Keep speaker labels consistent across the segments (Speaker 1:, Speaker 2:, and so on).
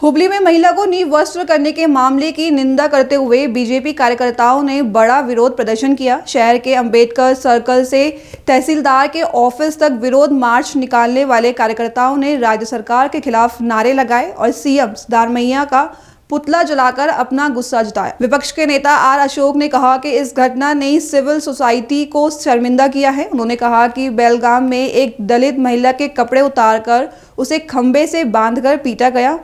Speaker 1: हुबली में महिला को नींव वस्त्र करने के मामले की निंदा करते हुए बीजेपी कार्यकर्ताओं ने बड़ा विरोध प्रदर्शन किया। शहर के अंबेडकर सर्कल से तहसीलदार के ऑफिस तक विरोध मार्च निकालने वाले कार्यकर्ताओं ने राज्य सरकार के खिलाफ नारे लगाए और सीएम सिद्धारमैया का पुतला जलाकर अपना गुस्सा जताया। विपक्ष के नेता आर अशोक ने कहा कि इस घटना ने सिविल सोसाइटी को शर्मिंदा किया है। उन्होंने कहा कि बेलगाम में एक दलित महिला के कपड़े उतारकर उसे खंबे से बांधकर पीटा गया।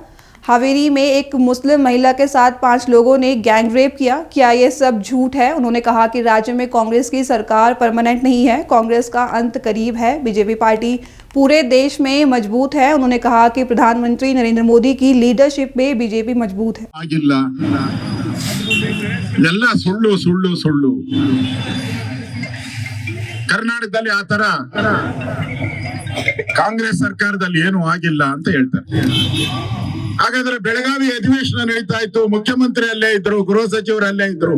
Speaker 1: हावेरी में एक मुस्लिम महिला के साथ 5 लोगों ने गैंग रेप किया। क्या ये सब झूठ है? उन्होंने कहा कि राज्य में कांग्रेस की सरकार परमानेंट नहीं है, कांग्रेस का अंत करीब है। बीजेपी पार्टी पूरे देश में मजबूत है। उन्होंने कहा कि प्रधानमंत्री नरेंद्र मोदी की लीडरशिप में बीजेपी मजबूत है।
Speaker 2: ಕರ್ನಾಟಕದಲ್ಲಿ ಆ ತರ ಕಾಂಗ್ರೆಸ್ ಸರ್ಕಾರದಲ್ಲಿ ಏನು ಆಗಿಲ್ಲ ಅಂತ ಹೇಳ್ತಾರೆ. ಹಾಗಾದ್ರೆ ಬೆಳಗಾವಿ ಅಧಿವೇಶನ ನಡೀತಾ ಇತ್ತು, ಮುಖ್ಯಮಂತ್ರಿ ಅಲ್ಲೇ ಇದ್ರು, ಗೃಹ ಸಚಿವರು ಅಲ್ಲೇ ಇದ್ರು,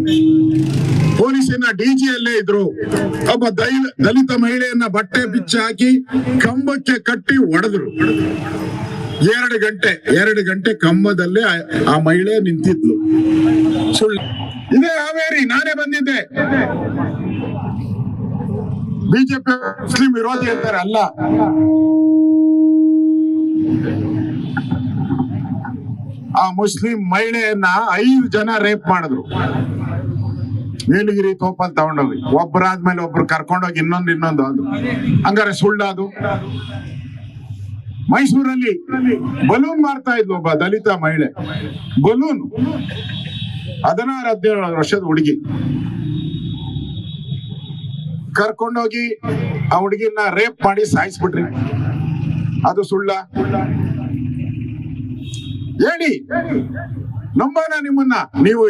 Speaker 2: ಪೊಲೀಸಿನ ಡಿಜಿ ಅಲ್ಲೇ ಇದ್ರು. ಒಬ್ಬ ದಲಿತ ಮಹಿಳೆಯನ್ನ ಬಟ್ಟೆ ಬಿಚ್ಚಿ ಹಾಕಿ ಕಂಬಕ್ಕೆ ಕಟ್ಟಿ ಹೊಡೆದ್ರು. 2 ಗಂಟೆ ಕಂಬದಲ್ಲೇ ಆ ಮಹಿಳೆ ನಿಂತಿದ್ಲು. ಸುಳ್ಳು. ಇದೇ ಹಾವೇರಿ, ನಾನೇ ಬಂದಿದ್ದೆ. ಬಿಜೆಪಿ ಮುಸ್ಲಿಂ ವಿರೋಧಿ ಅಂತಾರೆ, ಅಲ್ಲ. ಆ ಮುಸ್ಲಿಂ ಮಹಿಳೆಯನ್ನ 5 ಜನ ರೇಪ್ ಮಾಡಿದ್ರು. ನೀಲಗಿರಿ ತೋಪಲ್ಲಿ ತಗೊಂಡೋಗಿ ಒಬ್ಬರಾದ್ಮೇಲೆ ಒಬ್ರು ಕರ್ಕೊಂಡೋಗಿ ಇನ್ನೊಂದು ಅದು. ಹಂಗಾರೆ ಸುಳ್ಳದು. ಮೈಸೂರಲ್ಲಿ ಬಲೂನ್ ಮಾರ್ತಾ ಇದ್ಲು ಒಬ್ಬ ದಲಿತ ಮಹಿಳೆ. ಬಲೂನ್ 16-17 ವರ್ಷದ ಹುಡುಗಿ ಕರ್ಕೊಂಡೋಗಿ ಆ ಹುಡುಗಿನ ರೇಪ್ ಮಾಡಿ ಸಾಯಿಸ್ಬಿಟ್ರಿ. ಅದು ಸುಳ್ಳ? ಹೇಳಿ, ನಂಬೋಣ ನಿಮ್ಮನ್ನ. ನೀವು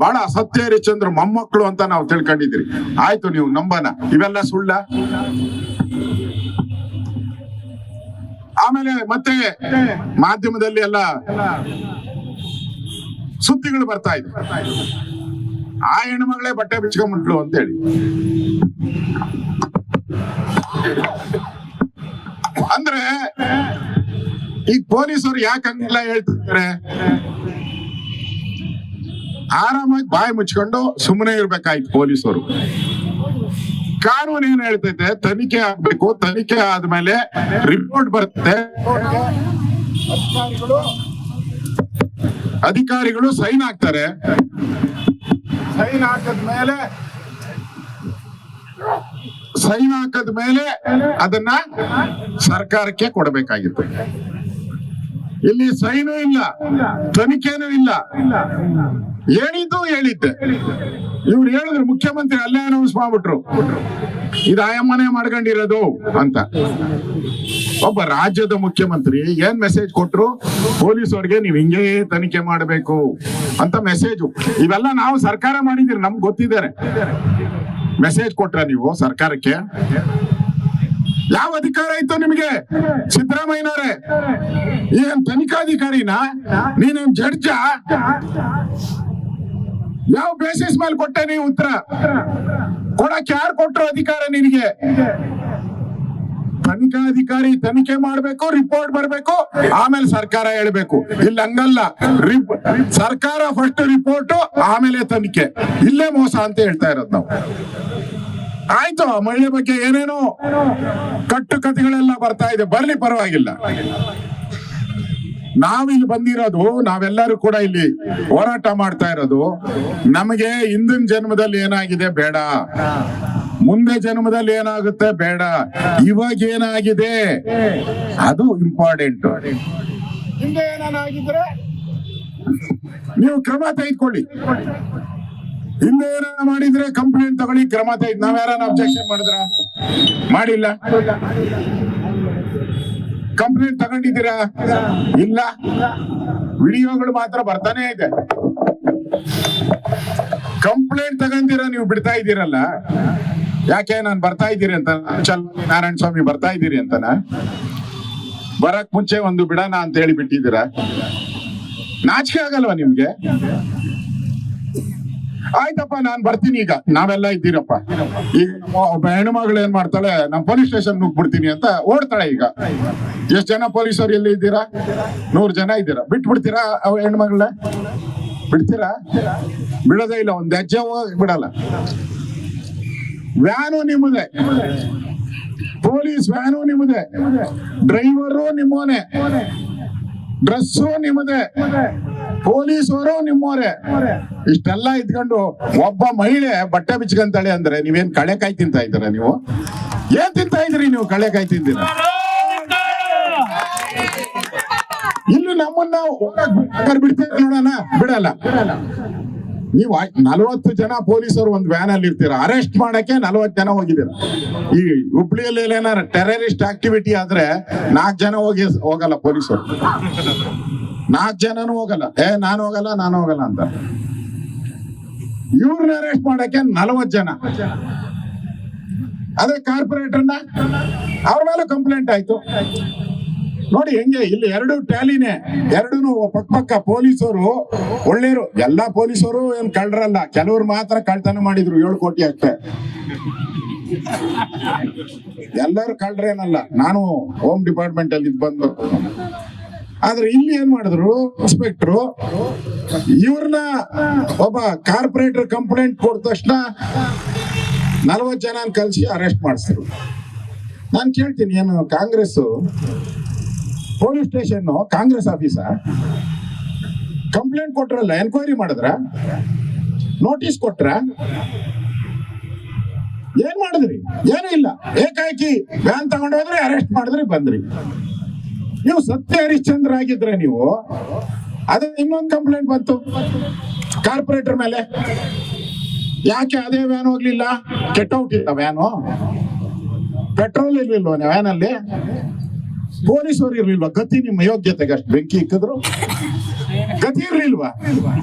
Speaker 2: ಬಹಳ ಅಸತ್ಯ ಹರಿಶ್ಚಂದ್ರ ಮೊಮ್ಮಕ್ಕಳು ಅಂತ ನಾವು ತಿಳ್ಕೊಂಡಿದ್ರಿ. ಆಯ್ತು, ನೀವು ನಂಬೋಣ. ಇವೆಲ್ಲ ಸುಳ್ಳ? ಆಮೇಲೆ ಮತ್ತೆ ಮಾಧ್ಯಮದಲ್ಲಿ ಎಲ್ಲ ಸುದ್ದಿಗಳು ಬರ್ತಾ ಇದೆ, ಆ ಹೆಣ್ಮಗಳೇ ಬಟ್ಟೆ ಬಿಚ್ಕೊಂಡ್ಬಿಟ್ಲು ಅಂತ ಹೇಳಿ. ಅಂದ್ರೆ ಈ ಪೊಲೀಸರು ಯಾಕೆ ಹಂಗೆಲ್ಲ ಹೇಳ್ತಿದ್ದಾರೆ? ಆರಾಮಾಗಿ ಬಾಯಿ ಮುಚ್ಕೊಂಡು ಸುಮ್ಮನೆ ಇರ್ಬೇಕಾಯ್ತು ಪೊಲೀಸರು. ಕಾನೂನು ಏನ್ ಹೇಳ್ತೈತೆ? ತನಿಖೆ ಆಗ್ಬೇಕು, ತನಿಖೆ ಆದ್ಮೇಲೆ ರಿಪೋರ್ಟ್ ಬರುತ್ತೆ, ಅಧಿಕಾರಿಗಳು ಸೈನ್ ಹಾಕ್ತಾರೆ. ಸೈನ್ ಹಾಕದ್ಮೇಲೆ ಅದನ್ನ ಸರ್ಕಾರಕ್ಕೆ ಕೊಡಬೇಕಾಗಿತ್ತು. ಇಲ್ಲಿ ಸೈನು ಇಲ್ಲ, ತನಿಖೆನೂ ಇಲ್ಲ. ಹೇಳಿದ್ದೆ. ಇವ್ರು ಹೇಳಿದ್ರು, ಮುಖ್ಯಮಂತ್ರಿ ಅಲ್ಲೇ ಅನೌನ್ಸ್ ಮಾಡ್ಬಿಟ್ರು, ಇದು ಆಯಮ್ಮನೆ ಮಾಡ್ಕೊಂಡಿರೋದು ಅಂತ. ಒಬ್ಬ ರಾಜ್ಯದ ಮುಖ್ಯಮಂತ್ರಿ ಏನ್ ಮೆಸೇಜ್ ಕೊಟ್ರು? ಪೊಲೀಸವ್ರಿಗೆ ನೀವು ಹಿಂಗೆ ತನಿಖೆ ಮಾಡಬೇಕು ಅಂತ ಮೆಸೇಜು. ಇವೆಲ್ಲ ನಾವು ಸರ್ಕಾರ ಮಾಡಿದಿರಿ, ನಮ್ಗೆ ಗೊತ್ತಿದ್ದಾರೆ. ಮೆಸೇಜ್ ಕೊಟ್ರ ನೀವು ಸರ್ಕಾರಕ್ಕೆ? ಯಾವ ಅಧಿಕಾರ ಇತ್ತು ನಿಮಗೆ? ಸಿದ್ದರಾಮಯ್ಯನವರೇ, ಏನ್ ತನಿಖಾಧಿಕಾರಿನಾ? ನೀನೇನ್ ಜಡ್ಜ? ಯಾವ ಬೇಸಿಸ್ ಮೇಲೆ ಕೊಟ್ಟೆ ನೀವು ಉತ್ತರ? ಕೊಡಕ್ಕೆ ಯಾರು ಕೊಟ್ರು ಅಧಿಕಾರ ನಿನಗೆ? ತನಿಖಾಧಿಕಾರಿ ತನಿಖೆ ಮಾಡ್ಬೇಕು, ರಿಪೋರ್ಟ್ ಬರ್ಬೇಕು, ಆಮೇಲೆ ಸರ್ಕಾರ ಹೇಳ್ಬೇಕು. ಇಲ್ಲ ಹಂಗಲ್ಲ, ಸರ್ಕಾರ ಫಸ್ಟ್ ರಿಪೋರ್ಟ್, ಆಮೇಲೆ ತನಿಖೆ. ಇಲ್ಲೇ ಮೋಸ ಅಂತ ಹೇಳ್ತಾ ಇರೋದು ನಾವು. ಆಯ್ತು, ಮಹಿಳೆ ಬಗ್ಗೆ ಏನೇನೋ ಕಟ್ಟು ಕಥೆಗಳೆಲ್ಲ ಬರ್ತಾ ಇದೆ, ಬರ್ಲಿ, ಪರವಾಗಿಲ್ಲ. ನಾವಿಲ್ಲಿ ಬಂದಿರೋದು, ನಾವೆಲ್ಲರೂ ಕೂಡ ಇಲ್ಲಿ ಹೋರಾಟ ಮಾಡ್ತಾ ಇರೋದು, ನಮಗೆ ಹಿಂದಿನ ಜನ್ಮದಲ್ಲಿ ಏನಾಗಿದೆ ಬೇಡ, ಮುಂದೆ ಜನ್ಮದಲ್ಲಿ ಏನಾಗುತ್ತೆ ಬೇಡ, ಇವಾಗ ಏನಾಗಿದೆ ಅದು ಇಂಪಾರ್ಟೆಂಟ್. ಹಿಂದೆ ಏನಾಗಿದ್ರೆ ನೀವು ಕ್ರಮ ತೆಗೆದುಕೊಳ್ಳಿ. ಹಿಂದೆ ಏನಾರ ಮಾಡಿದ್ರೆ ಕಂಪ್ಲೇಂಟ್ ತಗೊಳ್ಳಿ, ಕ್ರಮ ತೆಗೆದು. ನಾವ್ಯಾರ ಅಬ್ಜೆಕ್ಷನ್ ಮಾಡಿದ್ರ? ಮಾಡಿಲ್ಲ. ಕಂಪ್ಲೇಂಟ್ ತಗೊಂಡಿದ್ದೀರಾ? ಇಲ್ಲ. ವಿಡಿಯೋಗಳು ಮಾತ್ರ ಬರ್ತಾನೆ ಇದೆ. ಕಂಪ್ಲೇಂಟ್ ತಗೊಂಡಿರ ನೀವು ಬಿಡ್ತಾ ಇದ್ದೀರಲ್ಲ, ಯಾಕೆ? ನಾನು ಬರ್ತಾ ಇದ್ದೀರಿ ಅಂತ, ನಾರಾಯಣ ಸ್ವಾಮಿ ಬರ್ತಾ ಇದ್ದೀರಿ ಅಂತನ? ಬರಕ್ ಮುಂಚೆ ಒಂದು ಬಿಡೋಣ ಅಂತ ಹೇಳಿ ಬಿಟ್ಟಿದ್ದೀರಾ? ನಾಚಿಕೆ ಆಗಲ್ವಾ ನಿಮ್ಗೆ? ಆಯ್ತಪ್ಪ ನಾನ್ ಬರ್ತೀನಿ, ಈಗ ನಾವೆಲ್ಲ ಇದ್ದೀರಪ್ಪ. ಈಗ ಒಬ್ಬ ಹೆಣ್ಮಗಳು ಏನ್ ಮಾಡ್ತಾಳೆ, ನಮ್ ಪೊಲೀಸ್ ಸ್ಟೇಷನ್ ನುಗ್ಬಿಡ್ತೀನಿ ಅಂತ ಓಡ್ತಾಳೆ. ಈಗ ಎಷ್ಟ್ ಜನ ಪೊಲೀಸರು ಎಲ್ಲಿ ಇದ್ದೀರಾ? 100 ಜನ ಇದ್ದೀರಾ. ಬಿಟ್ಬಿಡ್ತೀರಾ ಅವ್ ಹೆಣ್ಮಗಳನ್ನ? ಬಿಡ್ತೀರಾ? ಬಿಡೋದೇ ಇಲ್ಲ, ಒಂದ್ ಹೆಜ್ಜೆ ಬಿಡಲ್ಲ. ವ್ಯಾನು ನಿಮ್ಮದೇ, ಪೊಲೀಸ್ ವ್ಯಾನು ನಿಮ್ಮದೇ, ಡ್ರೈವರು ನಿಮ್ಮೋನೆ, ಡ್ರೆಸ್ಸು ನಿಮ್ಮದೇ, ಪೊಲೀಸರು ನಿಮ್ಮೋರೆ. ಇಷ್ಟೆಲ್ಲ ಇದ್ಕೊಂಡು ಒಬ್ಬ ಮಹಿಳೆ ಬಟ್ಟೆ ಬಿಚ್ಕೊಂತಾಳೆ ಅಂದ್ರೆ ನೀವೇನ್ ಕಳೆಕಾಯಿ ತಿಂತಾ ಇದ್ದೀರಾ? ನೀವು ಏನ್ ತಿಂತಾ ಇದ್ರಿ? ನೀವು ಕಳೆಕಾಯಿ ತಿಂತೀರ? ಇನ್ನು ನಮ್ಮನ್ನ ಬಿಡ್ತೀರ ನೋಡೋಣ? ಬಿಡಲ್ಲ. ನೀವು 40 ಜನ ಪೊಲೀಸರು ಒಂದು ವ್ಯಾನ್ ಅಲ್ಲಿ ಇರ್ತೀರ, ಅರೆಸ್ಟ್ ಮಾಡಕ್ಕೆ 40 ಜನ ಹೋಗಿದ್ದೀರ. ಈ ಹುಬ್ಳಿಯಲ್ಲಿ ಏನಾರ ಟೆರರಿಸ್ಟ್ ಆಕ್ಟಿವಿಟಿ ಆದ್ರೆ 4 ಜನ ಹೋಗಲ್ಲ ಪೊಲೀಸರು, 4 ಜನನು ಹೋಗಲ್ಲ. ನಾನು ಹೋಗಲ್ಲ ಅಂತ. ಇವ್ರನ್ನ ಅರೆಸ್ಟ್ ಮಾಡಕ್ಕೆ 40 ಜನ. ಅದೇ ಕಾರ್ಪೊರೇಟರ್ನ ಅವ್ರ ಮೇಲೆ ಕಂಪ್ಲೇಂಟ್ ಆಯ್ತು. ನೋಡಿ ಹೆಂಗೆ, ಇಲ್ಲಿ 2 ಟ್ಯಾಲಿನೇ, 2 ಪಕ್ಕ ಪೊಲೀಸರು ಒಳ್ಳೆಯರು. ಎಲ್ಲಾ ಪೊಲೀಸರು ಏನ್ ಕಳ್ರಲ್ಲ, ಕೆಲವ್ರು ಮಾತ್ರ ಕಳ್ತನ ಮಾಡಿದ್ರು 7 ಕೋಟಿ ಅಷ್ಟೇ. ಎಲ್ಲರೂ ಕಳ್ರೇನಲ್ಲ. ನಾನು ಹೋಮ್ ಡಿಪಾರ್ಟ್ಮೆಂಟ್ ಅಲ್ಲಿ ಬಂದು, ಆದ್ರೆ ಇಲ್ಲಿ ಏನ್ ಮಾಡಿದ್ರು ಇನ್ಸ್ಪೆಕ್ಟ್ರು, ಇವ್ರನ್ನ ಒಬ್ಬ ಕಾರ್ಪೊರೇಟರ್ ಕಂಪ್ಲೇಂಟ್ ಕೊಟ್ಟ ತಕ್ಷಣ 40 ಜನ ಕಲ್ಸಿ ಅರೆಸ್ಟ್ ಮಾಡಿಸಿದ್ರು. ನಾನು ಕೇಳ್ತೀನಿ, ಏನು ಕಾಂಗ್ರೆಸ್ ಪೊಲೀಸ್ ಸ್ಟೇಷನ್ ಕಾಂಗ್ರೆಸ್ ಆಫೀಸ? ಕಂಪ್ಲೇಂಟ್ ಕೊಟ್ರಲ್ಲ, ಎನ್ಕ್ವೈರಿ ಮಾಡಿದ್ರ? ನೋಟಿಸ್ ಕೊಟ್ರ? ಏನ್ ಮಾಡಿದ್ರಿ? ಏನೂ ಇಲ್ಲ. ಏಕಾಏಕಿ ವ್ಯಾನ್ ತಗೊಂಡೋದ್ರಿ, ಅರೆಸ್ಟ್ ಮಾಡಿದ್ರಿ, ಬಂದ್ರಿ. ನೀವು ಸತ್ಯ ಹರಿಶ್ಚಂದ್ರ ಆಗಿದ್ರೆ ನೀವು, ಅದೇ ಇನ್ನೊಂದು ಕಂಪ್ಲೇಂಟ್ ಬಂತು ಕಾರ್ಪೊರೇಟರ್ ಮೇಲೆ. ಯಾಕೆ ಅದೇ ವ್ಯಾನ್ ಹೋಗ್ಲಿಲ್ಲ? ಕೆಟ್ಟೌಟ್ ಇಲ್ಲ ವ್ಯಾನು, ಪೆಟ್ರೋಲ್ ಇರ್ಲಿಲ್ವ ವ್ಯಾನ್ ಅಲ್ಲಿ? ಪೊಲೀಸರು ಇರ್ಲಿಲ್ವಾ? ಗತಿ ನಿಮ್ಮ ಯೋಗ್ಯತೆಗೆ ಅಷ್ಟು ಬೆಂಕಿ ಇಕ್ಕಿದ್ರು, ಗತಿ ಇರ್ಲಿಲ್ವಾ?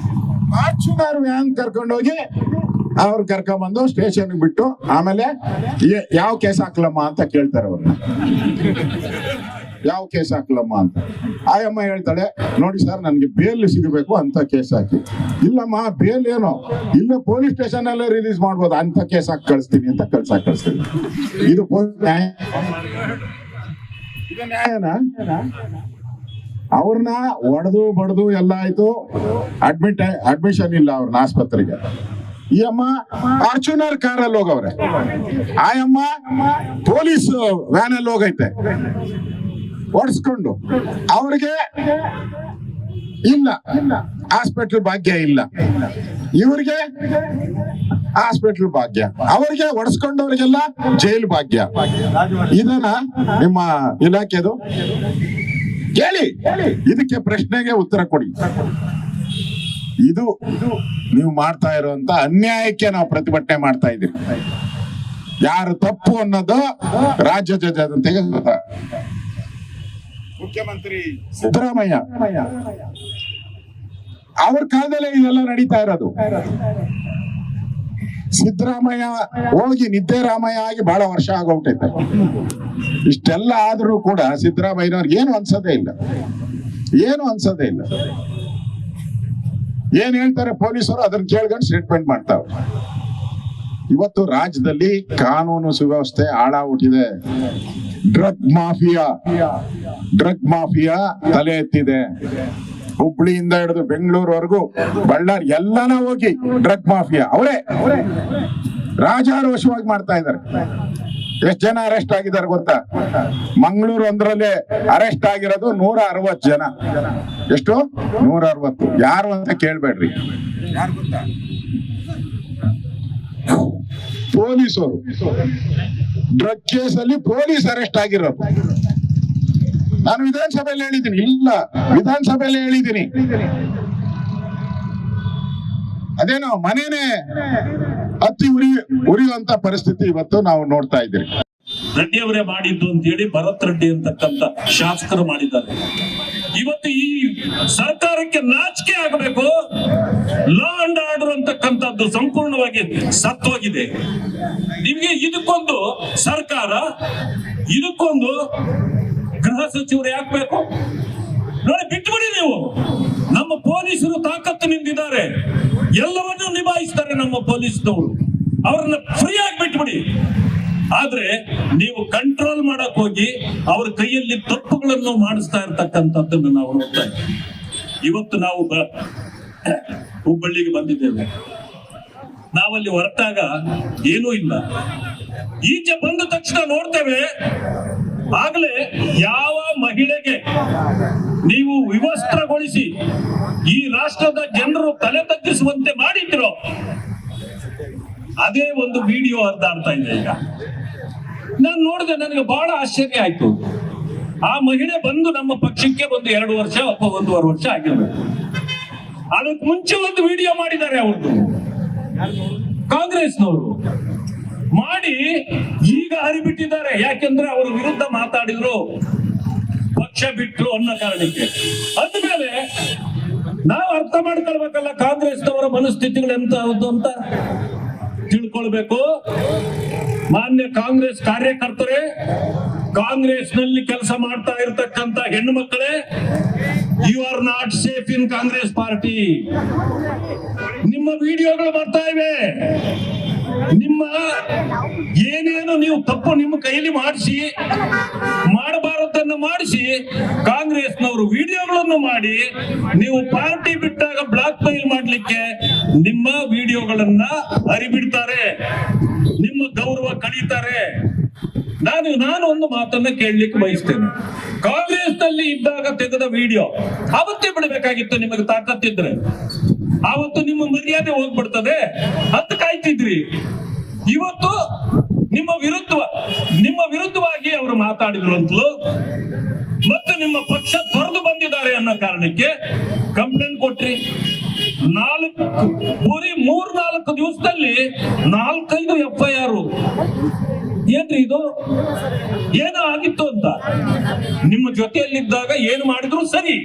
Speaker 2: ಫಾರ್ಚುನರ್ ವ್ಯಾನ್ ಕರ್ಕೊಂಡೋಗಿ ಅವ್ರು ಕರ್ಕೊಂಡ್ಬಂದು ಸ್ಟೇಷನ್ ಬಿಟ್ಟು, ಆಮೇಲೆ ಯಾವ ಕೇಸ್ ಹಾಕ್ಲಮ್ಮ ಅಂತ ಕೇಳ್ತಾರೆ ಅವ್ರನ್ನ. ಯಾವ ಕೇಸ್ ಹಾಕ್ಲಮ್ಮ ಅಂತ ಆಯಮ್ಮ ಹೇಳ್ತಾಳೆ, ನೋಡಿ ಸರ್ ನನ್ಗೆ ಬೇಲ್ ಸಿಗಬೇಕು ಅಂತ ಕೇಸ್ ಹಾಕಿ. ಇಲ್ಲಮ್ಮ ಬೇಲ್ ಏನೋ ಇಲ್ಲ, ಪೊಲೀಸ್ ಸ್ಟೇಷನ್ ಅಲ್ಲೇ ರಿಲೀಸ್ ಮಾಡ್ಬೋದು ಅಂತ ಕೇಸ್ ಹಾಕಿ ಕಳಿಸ್ತೀನಿ ಅಂತ ಕಳಿಸ್ತೀನಿ. ಇದು ನ್ಯಾಯ? ಇದು ನ್ಯಾಯನಾ? ಅವ್ರನ್ನ ಒಡೆದು ಬಡ್ದು ಎಲ್ಲ ಆಯ್ತು, ಅಡ್ಮಿಷನ್ ಇಲ್ಲ ಅವ್ರನ್ನ ಆಸ್ಪತ್ರೆಗೆ. ಈ ಅಮ್ಮ ಫಾರ್ಚುನರ್ ಕಾರಲ್ಲಿ ಹೋಗವ್ರೆ, ಆಯಮ್ಮ ಪೊಲೀಸ್ ವ್ಯಾನ್ ಅಲ್ಲಿ ಹೋಗೈತೆ ಓಡಿಸ್ಕೊಂಡು. ಅವ್ರಿಗೆ ಇಲ್ಲ ಹಾಸ್ಪಿಟಲ್ ಭಾಗ್ಯ ಇಲ್ಲ, ಇವ್ರಿಗೆ ಹಾಸ್ಪಿಟಲ್ ಭಾಗ್ಯ, ಅವ್ರಿಗೆ ಒಡಿಸ್ಕೊಂಡವ್ರಿಗೆಲ್ಲ ಜೈಲ್ ಭಾಗ್ಯ. ಇದನ್ನ ನಿಮ್ಮ ಇಲಾಖೆದು ಕೇಳಿ, ಇದಕ್ಕೆ ಪ್ರಶ್ನೆಗೆ ಉತ್ತರ ಕೊಡಿ. ಇದು ನೀವು ಮಾಡ್ತಾ ಇರುವಂತ ಅನ್ಯಾಯಕ್ಕೆ ನಾವು ಪ್ರತಿಭಟನೆ ಮಾಡ್ತಾ ಇದ್ದೀವಿ. ಯಾರು ತಪ್ಪು ಅನ್ನೋದು ರಾಜ್ಯದ ಜನತೆಗೆ ಗೊತ್ತ. ಮುಖ್ಯಮಂತ್ರಿ ಸಿದ್ದರಾಮಯ್ಯ ಅವ್ರ ಕಾಲದಲ್ಲೇ ಇದೆಲ್ಲ ನಡೀತಾ ಇರೋದು. ಸಿದ್ದರಾಮಯ್ಯ ಹೋಗಿ ನಿದ್ದೆರಾಮಯ್ಯ ಆಗಿ ಬಹಳ ವರ್ಷ ಆಗೋಗ್ತೈತೆ. ಇಷ್ಟೆಲ್ಲ ಆದ್ರೂ ಕೂಡ ಸಿದ್ದರಾಮಯ್ಯನವ್ರಿಗೆ ಏನು ಅನ್ಸೋದೇ ಇಲ್ಲ. ಏನ್ ಹೇಳ್ತಾರೆ ಪೊಲೀಸರು ಅದನ್ನ ಕೇಳ್ಕೊಂಡು ಸ್ಟೇಟ್ಮೆಂಟ್ ಮಾಡ್ತಾವ್ರೆ. ಇವತ್ತು ರಾಜ್ಯದಲ್ಲಿ ಕಾನೂನು ಸುವ್ಯವಸ್ಥೆ ಹಾಳಾಗ್ಬಿಟ್ಟಿದೆ. ಡ್ರಗ್ ಮಾಫಿಯಾ ತಲೆ ಎತ್ತಿದೆ. ಹುಬ್ಳಿಯಿಂದ ಹಿಡಿದು ಬೆಂಗಳೂರುವರೆಗೂ, ಬಳ್ಳಾರಿ ಎಲ್ಲಾನ ಹೋಗಿ ಡ್ರಗ್ ಮಾಫಿಯಾ ಅವರೇ ರಾಜಾರೋಷವಾಗಿ ಮಾಡ್ತಾ ಇದ್ದಾರೆ. ಎಷ್ಟು ಜನ ಅರೆಸ್ಟ್ ಆಗಿದ್ದಾರೆ ಗೊತ್ತಾ? ಮಂಗಳೂರು ಒಂದರಲ್ಲೇ ಅರೆಸ್ಟ್ ಆಗಿರೋದು 160 ಜನ. ಎಷ್ಟು? 160. ಯಾರು ಅಂತ ಕೇಳ್ಬೇಡ್ರಿ. ಯಾರು ಗೊತ್ತಾ? ಪೊಲೀಸರು. ಡ್ರಗ್ ಕೇಸಲ್ಲಿ ಪೊಲೀಸ್ ಅರೆಸ್ಟ್ ಆಗಿರೋದು. ನಾನು ವಿಧಾನಸಭೆಯಲ್ಲಿ ಹೇಳಿದ್ದೀನಿ. ಅದೇನೋ ಮನೇನೆ ಹತ್ತಿ ಉರಿಯುವಂತ ಪರಿಸ್ಥಿತಿ ಇವತ್ತು ನಾವು ನೋಡ್ತಾ ಇದ್ದೀವಿ.
Speaker 3: ರೆಡ್ಡಿ ಅವರೇ ಮಾಡಿದ್ದು ಅಂತ ಹೇಳಿ ಭರತ್ ರೆಡ್ಡಿ ಅಂತಕ್ಕಂಥ ಶಾಸಕರು ಮಾಡಿದ್ದಾರೆ. ಇವತ್ತು ಈ ಸರ್ಕಾರಕ್ಕೆ ನಾಚಿಕೆ ಆಗಬೇಕು. ಲಾ ಅಂಡ್ ಆರ್ಡರ್ ಅಂತಕ್ಕಂಥದ್ದು ಸಂಪೂರ್ಣವಾಗಿ ಸತ್ತೋಗಿದೆ. ನಿಮ್ಗೆ ಇದಕ್ಕೊಂದು ಸರ್ಕಾರ, ಇದಕ್ಕೊಂದು ಗೃಹ ಸಚಿವರು ಯಾಕೆ ಬೇಕು? ನೋಡಿ, ಬಿಟ್ಬಿಡಿ ನೀವು. ನಮ್ಮ ಪೊಲೀಸರು ತಾಕತ್ತು ನಿಂತಿದ್ದಾರೆ, ಎಲ್ಲವನ್ನೂ ನಿಭಾಯಿಸಿ ದಬಾಯಿಸ್ತಾರೆ ನಮ್ಮ ಪೊಲೀಸ್ನವರು, ಅವ್ರನ್ನ ಫ್ರೀ ಆಗಿ ಬಿಟ್ಬಿಡಿ. ಆದ್ರೆ ನೀವು ಕಂಟ್ರೋಲ್ ಮಾಡಕ್ ಹೋಗಿ ಅವ್ರ ಕೈಯಲ್ಲಿ ತಪ್ಪುಗಳನ್ನು ಮಾಡಿಸ್ತಾ ಇರ್ತಕ್ಕಂಥದ್ದನ್ನು ನಾವು ನೋಡ್ತಾ ಇದ್ದೀವಿ. ಇವತ್ತು ನಾವು ಹುಬ್ಬಳ್ಳಿಗೆ ಬಂದಿದ್ದೇವೆ. ನಾವಲ್ಲಿ ಹೊರಟಾಗ ಏನೂ ಇಲ್ಲ, ಈಚೆ ಬಂದ ತಕ್ಷಣ ನೋಡ್ತೇವೆ, ಆಗ್ಲೇ ಯಾವ ಮಹಿಳೆಗೆ ನೀವು ವಿವಸ್ತ್ರಗೊಳಿಸಿ ಈ ರಾಷ್ಟ್ರದ ಜನರು ತಲೆ ತಗ್ಗಿಸುವಂತೆ ಮಾಡಿದ್ರು, ಅದೇ ಒಂದು ವಿಡಿಯೋ ಹರಿದಾಡ್ತಾ ಇದೆ ಈಗ. ನಾನು ನೋಡಿದೆ, ನನಗೆ ಬಹಳ ಆಶ್ಚರ್ಯ ಆಯ್ತು. ಆ ಮಹಿಳೆ ಬಂದು ನಮ್ಮ ಪಕ್ಷಕ್ಕೆ ಒಂದು 2 ವರ್ಷ ಅಥವಾ 1.5 ವರ್ಷ ಆಗಿರ್ಬೇಕು. ಅದಕ್ಕೆ ಮುಂಚೆ ಒಂದು ವಿಡಿಯೋ ಮಾಡಿದ್ದಾರೆ ಅವ್ರದ್ದು, ಕಾಂಗ್ರೆಸ್ನವರು ಮಾಡಿ ಈಗ ಹರಿಬಿಟ್ಟಿದ್ದಾರೆ. ಯಾಕೆಂದ್ರೆ ಅವರ ವಿರುದ್ಧ ಮಾತಾಡಿದ್ರು, ಪಕ್ಷ ಬಿಟ್ರು ಅನ್ನೋ ಕಾರಣಕ್ಕೆ. ಅಂದ್ಮೇಲೆ ನಾವು ಅರ್ಥ ಮಾಡ್ಕೊಳ್ಬೇಕಲ್ಲ ಕಾಂಗ್ರೆಸ್ನವರ ಮನಸ್ಥಿತಿಗಳು ಎಂತಹದ್ದು ಅಂತ ತಿಳ್ಕೊಳ್ಬೇಕು. ಮಾನ್ಯ ಕಾಂಗ್ರೆಸ್ ಕಾರ್ಯಕರ್ತರೇ, ಕಾಂಗ್ರೆಸ್ ನಲ್ಲಿ ಕೆಲಸ ಮಾಡ್ತಾ ಇರತಕ್ಕಂತ ಹೆಣ್ಣು ಮಕ್ಕಳೇ, you are not safe in Congress party. ನಿಮ್ಮ ವಿಡಿಯೋಗಳು ಬರ್ತಾ ಇವೆ, ನಿಮ್ಮ ಏನೇನು ನೀವು ತಪ್ಪು ನಿಮ್ಮ ಕೈಲಿ ಮಾಡಿಸಿ ಮಾಡಬಾರದನ್ನು ಮಾಡಿಸಿ ಕಾಂಗ್ರೆಸ್ನವರು ವಿಡಿಯೋಗಳನ್ನು ಮಾಡಿ ನೀವು ಪಾರ್ಟಿ ಬಿಟ್ಟಾಗ ಬ್ಲಾಕ್ ಮೇಲ್ ಮಾಡ್ಲಿಕ್ಕೆ ನಿಮ್ಮ ವಿಡಿಯೋಗಳನ್ನ ಹರಿಬಿಡ್ತಾರೆ, ನಿಮ್ಮ ಗೌರವ ಕಳೀತಾರೆ. ನಾನು ಒಂದು ಮಾತನ್ನ ಕೇಳಲಿಕ್ಕೆ ಬಯಸ್ತೇನೆ. ಕಾಂಗ್ರೆಸ್ ನಲ್ಲಿ ಇದ್ದಾಗ ತೆಗೆದ ವಿಡಿಯೋ ಅವತ್ತೇ ಬಿಡಬೇಕಾಗಿತ್ತು. ನಿಮಗೆ ತಾಕತ್ತಿದ್ರೆ ಆವತ್ತು ನಿಮ್ಮ ಮರ್ಯಾದೆ ಹೋಗ್ಬಿಡ್ತದೆ ಅಂತ ಕಾಯ್ತಿದ್ರಿ. ಇವತ್ತು ನಿಮ್ಮ ವಿರುದ್ಧವಾಗಿ ಅವರು ಮಾತಾಡಿದ್ರು ಅಂತಲೂ ಮತ್ತು ನಿಮ್ಮ ಪಕ್ಷ ತೊರೆದು ಬಂದಿದ್ದಾರೆ ಅನ್ನೋ ಕಾರಣಕ್ಕೆ ಕಂಪ್ಲೇಂಟ್ ಕೊಟ್ರಿ. 3-4 ದಿವಸದಲ್ಲಿ 4-5 FIR. ಏನ್ರಿ ಇದು? ಏನೋ ಆಗಿತ್ತು ಅಂತ ನಿಮ್ಮ ಜೊತೆಯಲ್ಲಿದ್ದಾಗ ಏನು ಮಾಡಿದ್ರು ಸರಿ,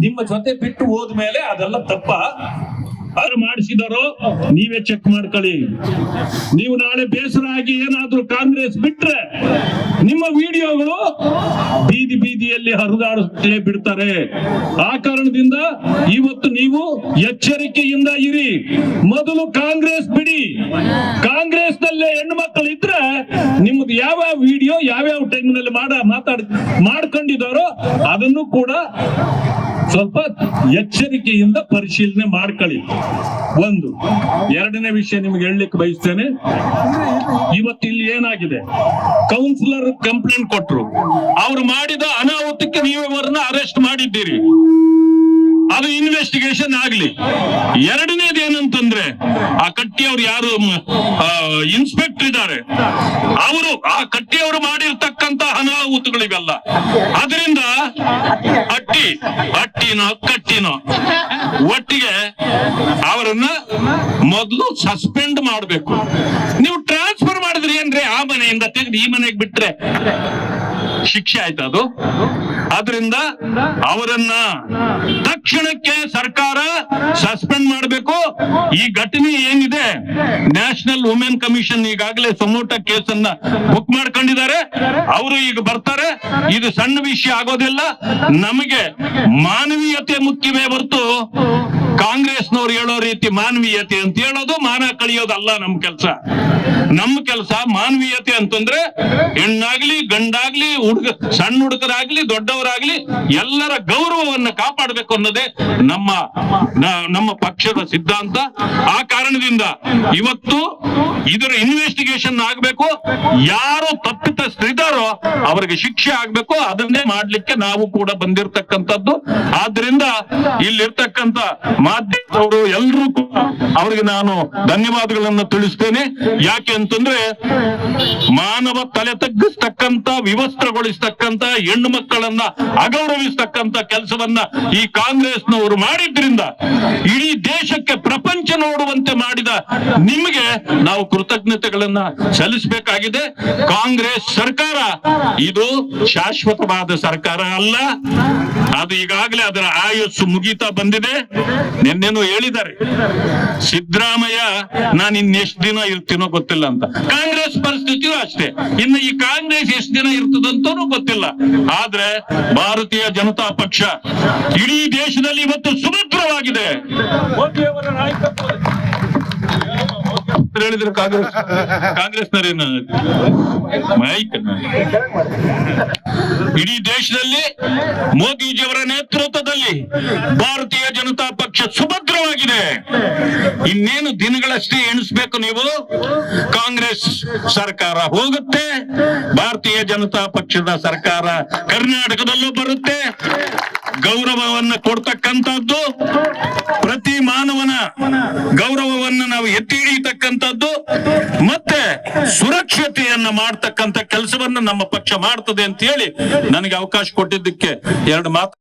Speaker 3: ನಿಮ್ಮ ಜೊತೆ ಬಿಟ್ಟು ಹೋದ್ಮೇಲೆ ಅದೆಲ್ಲ ತಪ್ಪ. ಅವ್ರು ಮಾಡಿಸಿದಾರೋ ನೀವೇ ಚೆಕ್ ಮಾಡ್ಕೊಳ್ಳಿ. ನೀವು ನಾಳೆ ಬೇಸರ ಆಗಿ ಏನಾದ್ರೂ ಕಾಂಗ್ರೆಸ್ ಬಿಟ್ರೆ ನಿಮ್ಮ ವಿಡಿಯೋಗಳು ಬೀದಿಯಲ್ಲಿ ಹರಿದಾಡಲೇ ಬಿಡ್ತಾರೆ. ಆ ಕಾರಣದಿಂದ ಇವತ್ತು ನೀವು ಎಚ್ಚರಿಕೆಯಿಂದ ಇರಿ. ಮೊದಲು ಕಾಂಗ್ರೆಸ್ ಬಿಡಿ. ಕಾಂಗ್ರೆಸ್ ನಲ್ಲೇ ಹೆಣ್ಣು ಮಕ್ಕಳು ಇದ್ರೆ ನಿಮ್ದು ಯಾವ ವಿಡಿಯೋ ಯಾವ್ಯಾವ ಟೈಮ್ನಲ್ಲಿ ಮಾಡ್ಕೊಂಡಿದ್ದಾರೋ ಅದನ್ನು ಕೂಡ ಸ್ವಲ್ಪ ಎಚ್ಚರಿಕೆಯಿಂದ ಪರಿಶೀಲನೆ ಮಾಡ್ಕೊಳ್ಳಿ. ಒಂದು. ಎರಡನೇ ವಿಷಯ ನಿಮ್ಗೆ ಹೇಳಲಿಕ್ಕೆ ಬಯಸ್ತೇನೆ. ಇವತ್ತಿಲ್ಲಿ ಏನಾಗಿದೆ, ಕೌನ್ಸಿಲರ್ ಕಂಪ್ಲೇಂಟ್ ಕೊಟ್ರು, ಅವ್ರು ಮಾಡಿದ ಅನಾಹುತಕ್ಕೆ ನೀವೇ ಅರೆಸ್ಟ್ ಮಾಡಿದ್ದೀರಿ. ಅದು ಇನ್ವೆಸ್ಟಿಗೇಷನ್ ಆಗ್ಲಿ. ಎರಡನೇದು ಏನಂತಂದ್ರೆ, ಆ ಕಟ್ಟಿಯವರು ಯಾರು ಇನ್ಸ್ಪೆಕ್ಟರ್ ಇದ್ದಾರೆ, ಅವರು ಆ ಕಟ್ಟಿಯವರು ಮಾಡಿರ್ತಕ್ಕಂತ ಅನಾಹುತಗಳಿವೆಲ್ಲ, ಅದರಿಂದ ಕಟ್ಟಿನೋ ಒಟ್ಟಿಗೆ ಅವರನ್ನ ಮೊದಲು ಸಸ್ಪೆಂಡ್ ಮಾಡಬೇಕು. ನೀವು ಟ್ರಾನ್ಸ್ಫರ್ ಮಾಡಿದ್ರಿ ಏನ್ರಿ, ಆ ಮನೆಯಿಂದ ತೆಗೆದು ಈ ಮನೆಗೆ ಬಿಟ್ರೆ ಶಿಕ್ಷೆ ಆಯ್ತು ಅದು. ಆದ್ರಿಂದ ಅವರನ್ನ ತಕ್ಷಣಕ್ಕೆ ಸರ್ಕಾರ ಸಸ್ಪೆಂಡ್ ಮಾಡಬೇಕು. ಈ ಘಟನೆ ಏನಿದೆ, ನ್ಯಾಷನಲ್ ವುಮೆನ್ ಕಮಿಷನ್ ಈಗಾಗಲೇ ಸಮೋಟ ಕೇಸನ್ನ ಬುಕ್ ಮಾಡ್ಕೊಂಡಿದ್ದಾರೆ. ಅವರು ಈಗ ಬರ್ತಾರೆ. ಇದು ಸಣ್ಣ ವಿಷಯ ಆಗೋದಿಲ್ಲ. ನಮಗೆ ಮಾನವೀಯತೆ ಮುಖ್ಯವೇ ಹೊರತು ಕಾಂಗ್ರೆಸ್ನವ್ರು ಹೇಳೋ ರೀತಿ ಮಾನವೀಯತೆ ಅಂತ ಹೇಳೋದು ಮಾನ ಕಳಿಯೋದಲ್ಲ ನಮ್ಮ ಕೆಲಸ. ಮಾನವೀಯತೆ ಅಂತಂದ್ರೆ ಹೆಣ್ಣಾಗ್ಲಿ ಗಂಡಾಗ್ಲಿ ಸಣ್ಣ ಹುಡುಗರಾಗ್ಲಿ ದೊಡ್ಡವರಾಗ್ಲಿ ಎಲ್ಲರ ಗೌರವವನ್ನು ಕಾಪಾಡಬೇಕು ಅನ್ನೋದೇ ನಮ್ಮ ಪಕ್ಷದ ಸಿದ್ಧಾಂತ. ಆ ಕಾರಣದಿಂದ ಇವತ್ತು ಇದರ ಇನ್ವೆಸ್ಟಿಗೇಷನ್ ಆಗ್ಬೇಕು. ಯಾರು ತಪ್ಪಿತಸ್ಥರಿದ್ದಾರೋ ಅವರಿಗೆ ಶಿಕ್ಷೆ ಆಗ್ಬೇಕು. ಅದನ್ನೇ ಮಾಡ್ಲಿಕ್ಕೆ ನಾವು ಕೂಡ ಬಂದಿರತಕ್ಕಂಥದ್ದು. ಆದ್ರಿಂದ ಇಲ್ಲಿರ್ತಕ್ಕಂಥ ಮಾಧ್ಯಮದವರು ಎಲ್ಲರೂ ಅವರಿಗೆ ನಾನು ಧನ್ಯವಾದಗಳನ್ನು ತಿಳಿಸ್ತೇನೆ. ಯಾಕೆ ಅಂತಂದ್ರೆ ಮಾನವ ತಲೆ ತಗ್ಗಿಸ್ತಕ್ಕಂತ ವಿವಸ್ತ್ರಗೊಳಿಸ್ತಕ್ಕಂತ ಹೆಣ್ಣು ಮಕ್ಕಳನ್ನ ಅಗೌರವಿಸ್ತಕ್ಕಂತ ಕೆಲಸವನ್ನ ಈ ಕಾಂಗ್ರೆಸ್ನವರು ಮಾಡಿದ್ರಿಂದ ಇಡೀ ದೇಶಕ್ಕೆ ಪ್ರಪಂಚ ನೋಡುವಂತೆ ಮಾಡಿದ ನಿಮಗೆ ನಾವು ಕೃತಜ್ಞತೆಗಳನ್ನ ಸಲ್ಲಿಸಬೇಕಾಗಿದೆ. ಕಾಂಗ್ರೆಸ್ ಸರ್ಕಾರ ಇದು ಶಾಶ್ವತವಾದ ಸರ್ಕಾರ ಅಲ್ಲ. ಅದು ಈಗಾಗಲೇ ಅದರ ಆಯಸ್ಸು ಮುಗೀತಾ ಬಂದಿದೆ. ನಿನ್ನೇನು ಹೇಳಿದ್ದಾರೆ ಸಿದ್ದರಾಮಯ್ಯ, ನಾನು ಇನ್ನೆಷ್ಟು ದಿನ ಇರ್ತೀನೋ ಗೊತ್ತಿಲ್ಲ ಅಂತ. ಕಾಂಗ್ರೆಸ್ ಪರಿಸ್ಥಿತಿಯೂ ಅಷ್ಟೇ. ಇನ್ನು ಈ ಕಾಂಗ್ರೆಸ್ ಎಷ್ಟು ದಿನ ಇರ್ತದಂತೂ ಗೊತ್ತಿಲ್ಲ. ಆದ್ರೆ ಭಾರತೀಯ ಜನತಾ ಪಕ್ಷ ಇಡೀ ದೇಶದಲ್ಲಿ ಇವತ್ತು ಸುಭದ್ರವಾಗಿದೆ. ಮೋದಿಯವರ ನಾಯಕತ್ವ
Speaker 4: ಹೇಳಿದ್ರೆ ಕಾಂಗ್ರೆಸ್ನರೇನು ಮೈಕ್ ಇಡೀ ದೇಶದಲ್ಲಿ ಮೋದಿಜಿಯವರ ನೇತೃತ್ವದಲ್ಲಿ ಭಾರತೀಯ ಜನತಾ ಪಕ್ಷ ಸುಭದ್ರವಾಗಿದೆ. ಇನ್ನೇನು ದಿನಗಳಷ್ಟೇ ಎಣಿಸ್ಬೇಕು ನೀವು. ಕಾಂಗ್ರೆಸ್ ಸರ್ಕಾರ ಹೋಗುತ್ತೆ, ಭಾರತೀಯ ಜನತಾ ಪಕ್ಷದ ಸರ್ಕಾರ ಕರ್ನಾಟಕದಲ್ಲೂ ಬರುತ್ತೆ. ಗೌರವವನ್ನು ಕೊಡ್ತಕ್ಕಂಥದ್ದು, ಪ್ರತಿ ಮಾನವನ ಗೌರವವನ್ನು ನಾವು ಎತ್ತಿ ಹಿಡಿಯತಕ್ಕಂಥದ್ದು, ಮತ್ತೆ ಸುರಕ್ಷತೆಯನ್ನ ಮಾಡ್ತಕ್ಕಂಥ ಕೆಲಸವನ್ನ ನಮ್ಮ ಪಕ್ಷ ಮಾಡ್ತದೆ ಅಂತ ಹೇಳಿ ನನಗೆ ಅವಕಾಶ ಕೊಟ್ಟಿದ್ದಕ್ಕೆ ಎರಡು ಮಾತು